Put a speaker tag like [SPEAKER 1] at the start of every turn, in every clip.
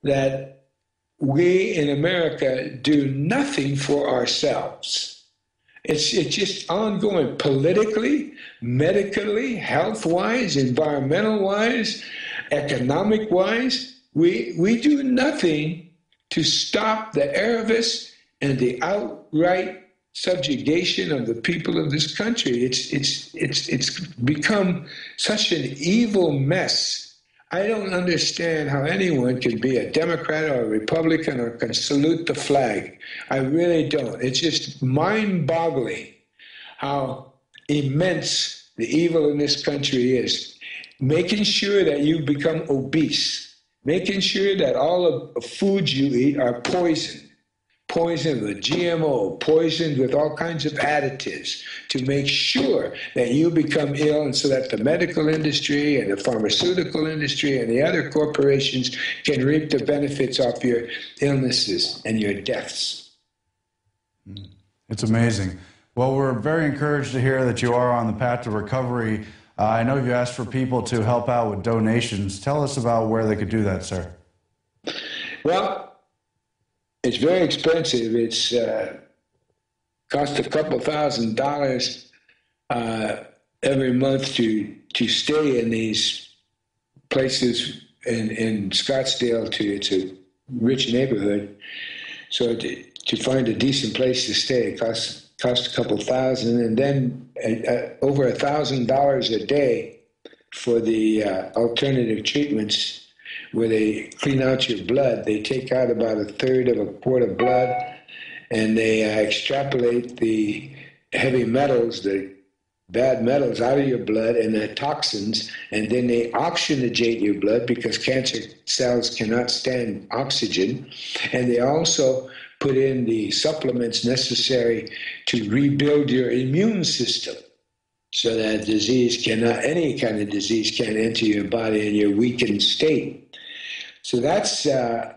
[SPEAKER 1] that we in America do nothing for ourselves. It's just ongoing politically, medically, health-wise, environmental-wise, economic-wise. We do nothing to stop the avarice and the outright subjugation of the people of this country. It's become such an evil mess. I don't understand how anyone can be a Democrat or a Republican or can salute the flag. I really don't. It's just mind-boggling how immense the evil in this country is. Making sure that you become obese, making sure that all of the foods you eat are poisoned with GMO, poisoned with all kinds of additives to make sure that you become ill, and so that the medical industry and the pharmaceutical industry and the other corporations can reap the benefits off your illnesses and your deaths.
[SPEAKER 2] It's amazing. Well, we're very encouraged to hear that you are on the path to recovery. I know you asked for people to help out with donations. Tell us about where they could do that, sir.
[SPEAKER 1] Well, it's very expensive. It's cost a couple $1,000 every month to stay in these places in Scottsdale. It's a rich neighborhood, so to find a decent place to stay costs a couple thousand, and then over $1,000 a day for the alternative treatments, where they clean out your blood. They take out about a third of a quart of blood, and they extrapolate the heavy metals, the bad metals out of your blood and the toxins, and then they oxygenate your blood because cancer cells cannot stand oxygen. And they also put in the supplements necessary to rebuild your immune system, so that any kind of disease can't enter your body in your weakened state. So that's the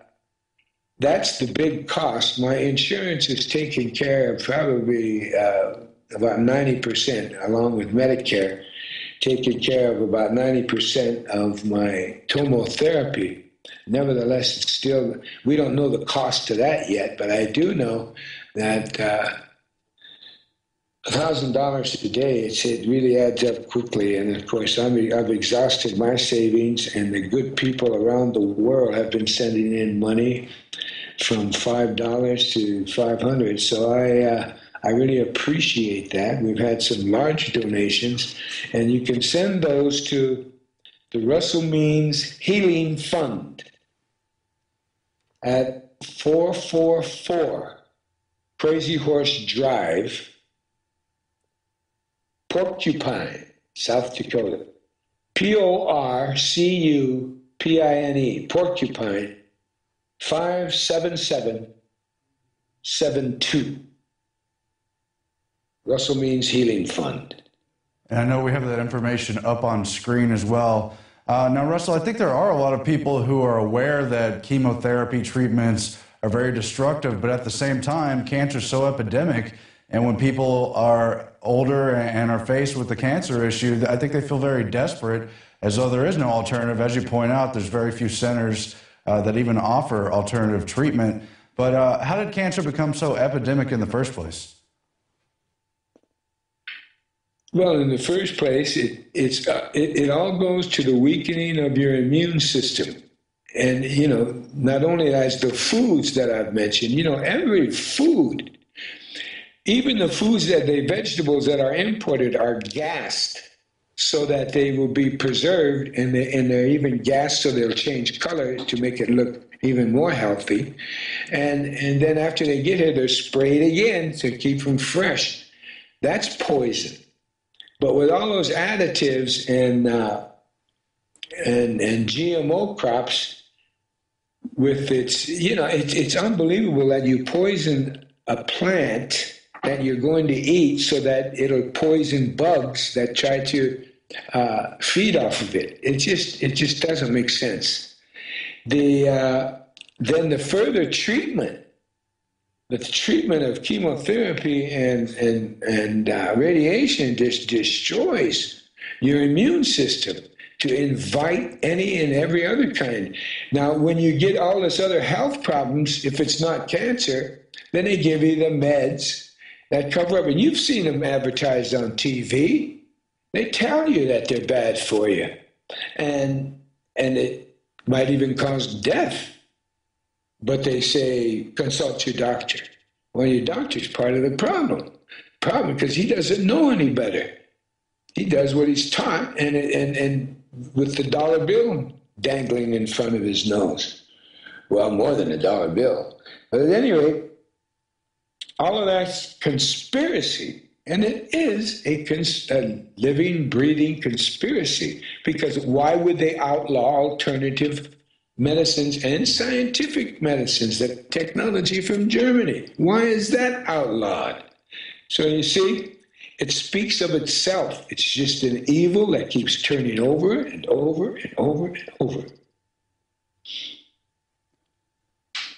[SPEAKER 1] big cost. My insurance is taking care of probably about 90%, along with Medicare, taking care of about 90% of my tomotherapy. Nevertheless, it's still, we don't know the cost to that yet, but I do know that $1,000 a day, it really adds up quickly. And of course, I've exhausted my savings, and the good people around the world have been sending in money from $5 to $500. So I really appreciate that. We've had some large donations, and you can send those to the Russell Means Healing Fund at 444 Crazy Horse Drive, Porcupine, South Dakota. Porcupine, Porcupine, 57772. Russell Means Healing Fund.
[SPEAKER 2] And I know we have that information up on screen as well. Now, Russell, I think there are a lot of people who are aware that chemotherapy treatments are very destructive, but at the same time, cancer is so epidemic. And when people are older and are faced with the cancer issue, I think they feel very desperate, as though there is no alternative. As you point out, there's very few centers that even offer alternative treatment. But how did cancer become so epidemic in the first place?
[SPEAKER 1] Well, in the first place, it all goes to the weakening of your immune system. And, not only as the foods that I've mentioned, every food, even the vegetables that are imported are gassed so that they will be preserved, and they're even gassed so they'll change color to make it look even more healthy. And then after they get here, they're sprayed again to keep them fresh. That's poison. But with all those additives and GMO crops, with it's unbelievable that you poison a plant that you're going to eat so that it'll poison bugs that try to feed off of it. It just doesn't make sense. Then the further treatment, the treatment of chemotherapy and radiation just destroys your immune system to invite any and every other kind. Now, when you get all this other health problems, if it's not cancer, then they give you the meds that cover up. And you've seen them advertised on TV. They tell you that they're bad for you. And it might even cause death. But they say, consult your doctor. Well, your doctor's part of the problem. Problem because he doesn't know any better. He does what he's taught, and with the dollar bill dangling in front of his nose. Well, more than a dollar bill. But at any rate, all of that's conspiracy. And it is a living, breathing conspiracy. Because why would they outlaw alternative medicines and scientific medicines, the technology from Germany? Why is that outlawed? So you see, it speaks of itself. It's just an evil that keeps turning over and over and over and over.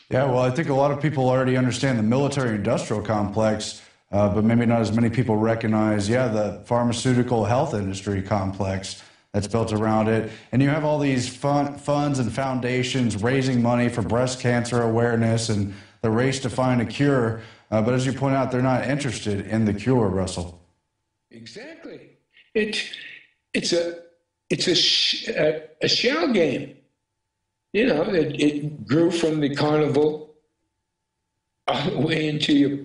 [SPEAKER 2] Yeah, well, I think a lot of people already understand the military-industrial complex, but maybe not as many people recognize, the pharmaceutical health industry complex that's built around it. And you have all these funds and foundations raising money for breast cancer awareness and the race to find a cure. But as you point out, they're not interested in the cure, Russell.
[SPEAKER 1] Exactly. It's a shell game. You know, it grew from the carnival all the way into your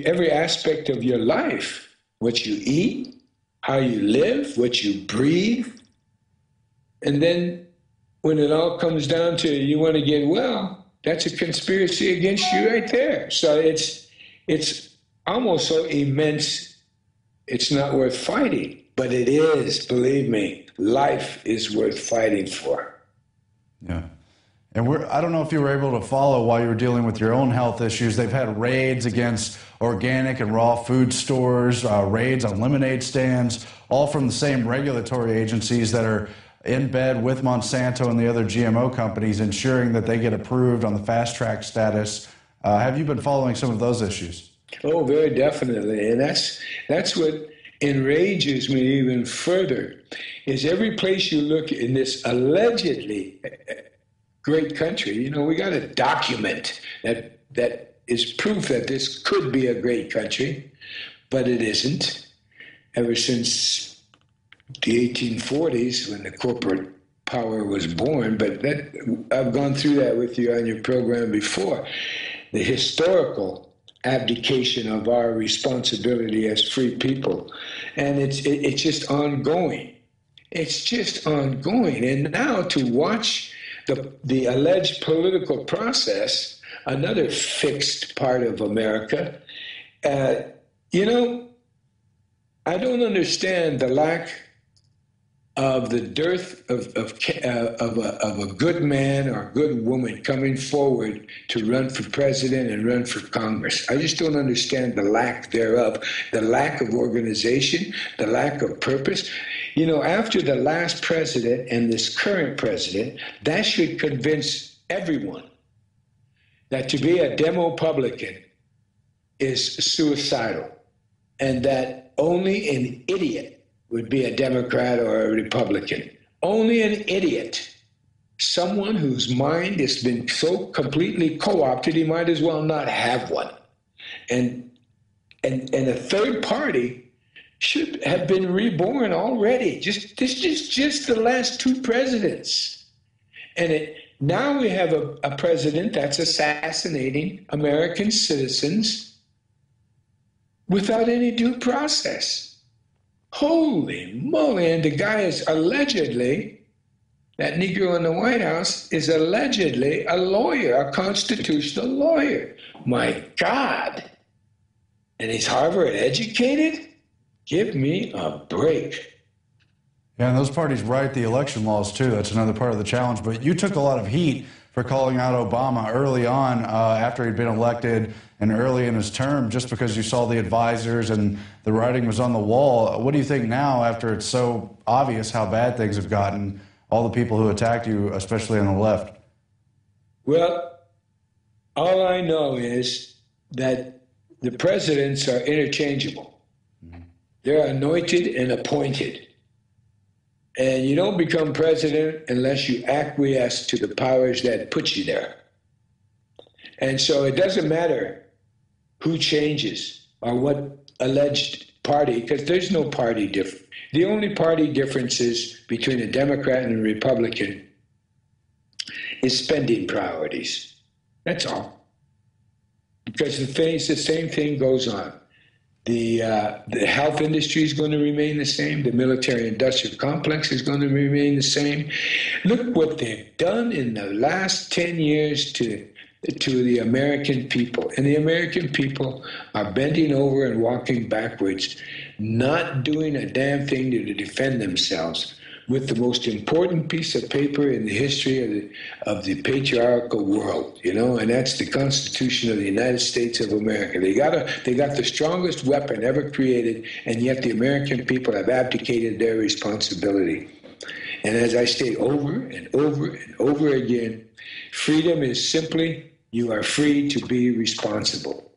[SPEAKER 1] every aspect of your life. What you eat, how you live, what you breathe. And then when it all comes down to you want to get well, that's a conspiracy against you right there. So it's almost so immense, it's not worth fighting. But it is, believe me, life is worth fighting for.
[SPEAKER 2] Yeah. And I don't know if you were able to follow while you were dealing with your own health issues. They've had raids against organic and raw food stores, raids on lemonade stands, all from the same regulatory agencies that are in bed with Monsanto and the other GMO companies, ensuring that they get approved on the fast track status. Have you been following some of those issues?
[SPEAKER 1] Oh, very definitely. And that's what enrages me even further, is every place you look in this allegedly great country, you know, we got to document that is proof that this could be a great country, but it isn't. Ever since the 1840s, when the corporate power was born, but I've gone through that with you on your program before. The historical abdication of our responsibility as free people, and it's just ongoing. It's just ongoing, and now to watch the alleged political process, another fixed part of America. You know, I don't understand the lack of the dearth of a good man or a good woman coming forward to run for president and run for Congress. I just don't understand the lack thereof, the lack of organization, the lack of purpose. You know, after the last president and this current president, that should convince everyone that to be a Demopublican is suicidal, and that only an idiot would be a Democrat or a Republican. Only an idiot. Someone whose mind has been so completely co-opted, he might as well not have one. And a third party should have been reborn already. Just the last two presidents. And now we have a president that's assassinating American citizens without any due process. Holy moly, and the guy is allegedly, that Negro in the White House is allegedly a lawyer, a constitutional lawyer. My God. And he's Harvard educated? Give me a break.
[SPEAKER 2] Yeah, and those parties write the election laws, too. That's another part of the challenge. But you took a lot of heat for calling out Obama early on after he'd been elected and early in his term, just because you saw the advisors and the writing was on the wall. What do you think now, after it's so obvious how bad things have gotten, all the people who attacked you, especially on the left?
[SPEAKER 1] Well, all I know is that the presidents are interchangeable. They're anointed and appointed. And you don't become president unless you acquiesce to the powers that put you there. And so it doesn't matter who changes or what alleged party, because there's no party difference. The only party differences between a Democrat and a Republican is spending priorities. That's all. Because the same thing goes on. The health industry is going to remain the same. The military-industrial complex is going to remain the same. Look what they've done in the last 10 years to the American people. And the American people are bending over and walking backwards, not doing a damn thing to defend themselves with the most important piece of paper in the history of the patriarchal world, and that's the Constitution of the United States of America. They got the strongest weapon ever created, and yet the American people have abdicated their responsibility. And as I state over and over and over again, freedom is simply you are free to be responsible.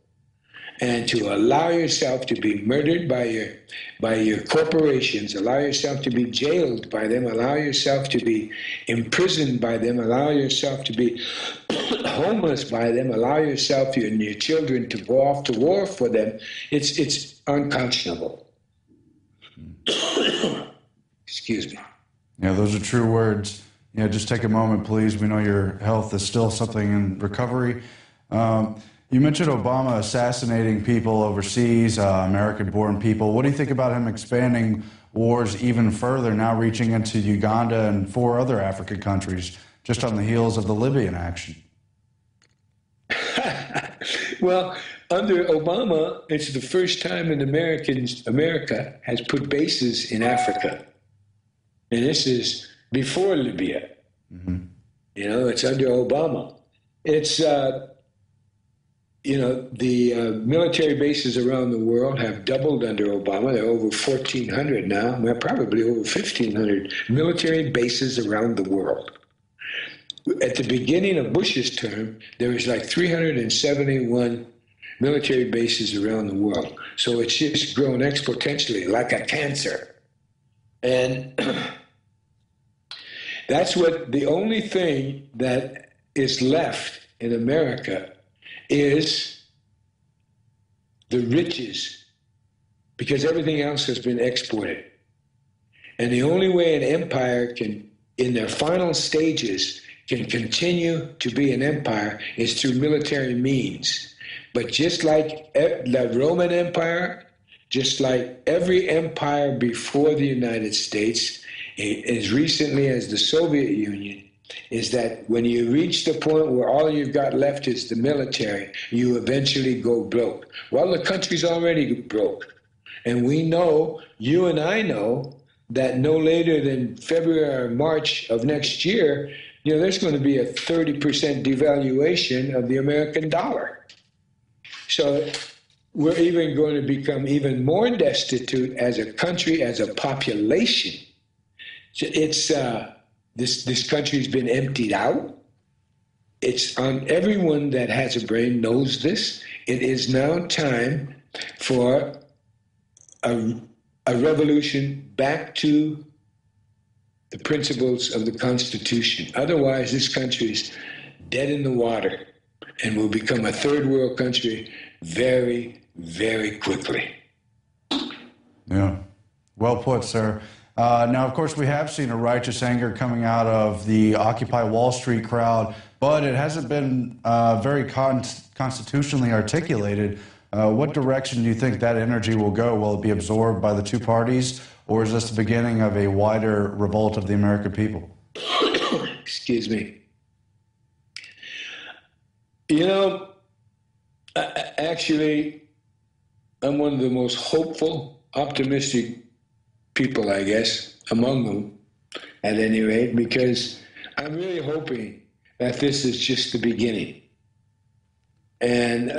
[SPEAKER 1] And to allow yourself to be murdered by your corporations, allow yourself to be jailed by them, allow yourself to be imprisoned by them, allow yourself to be homeless by them, allow yourself and your children to go off to war for them, it's unconscionable. Excuse me.
[SPEAKER 2] Yeah, those are true words. Yeah, just take a moment, please. We know your health is still something in recovery. You mentioned Obama assassinating people overseas, American-born people. What do you think about him expanding wars even further, now reaching into Uganda and 4 other African countries, just on the heels of the Libyan action?
[SPEAKER 1] Well, under Obama, it's the first time America has put bases in Africa. And this is before Libya. Mm-hmm. It's under Obama. It's... the military bases around the world have doubled under Obama. There are over 1,400 now, probably over 1,500 military bases around the world. At the beginning of Bush's term, there was like 371 military bases around the world. So it's just grown exponentially, like a cancer. And that's the only thing that is left in America is the riches, because everything else has been exported. And the only way an empire can, in their final stages, can continue to be an empire is through military means. But just like the Roman Empire, just like every empire before the United States, as recently as the Soviet Union, is that when you reach the point where all you've got left is the military, you eventually go broke. Well, the country's already broke. And we know, you and I know, that no later than February or March of next year, there's going to be a 30% devaluation of the American dollar. So we're even going to become even more destitute as a country, as a population. So it's this country's been emptied out. It's on everyone that has a brain knows this. It is now time for a revolution back to the principles of the Constitution. Otherwise, this country is dead in the water and will become a third world country very, very quickly.
[SPEAKER 2] Yeah. Well put, sir. Now, of course, we have seen a righteous anger coming out of the Occupy Wall Street crowd, but it hasn't been very constitutionally articulated. What direction do you think that energy will go? Will it be absorbed by the two parties, or is this the beginning of a wider revolt of the American people?
[SPEAKER 1] Excuse me. Actually, I'm one of the most hopeful, optimistic people, I guess, among them, at any rate, because I'm really hoping that this is just the beginning and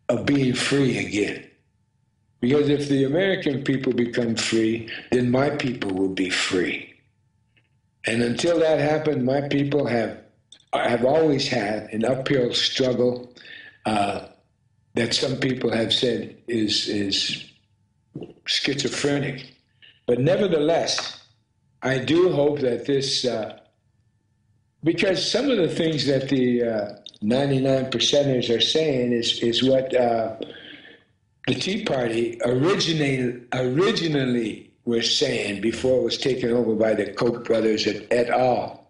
[SPEAKER 1] of being free again. Because if the American people become free, then my people will be free. And until that happens, my people have always had an uphill struggle that some people have said is schizophrenic. But nevertheless, I do hope that this, because some of the things that the 99 percenters are saying is what the Tea Party originally was saying before it was taken over by the Koch brothers et al.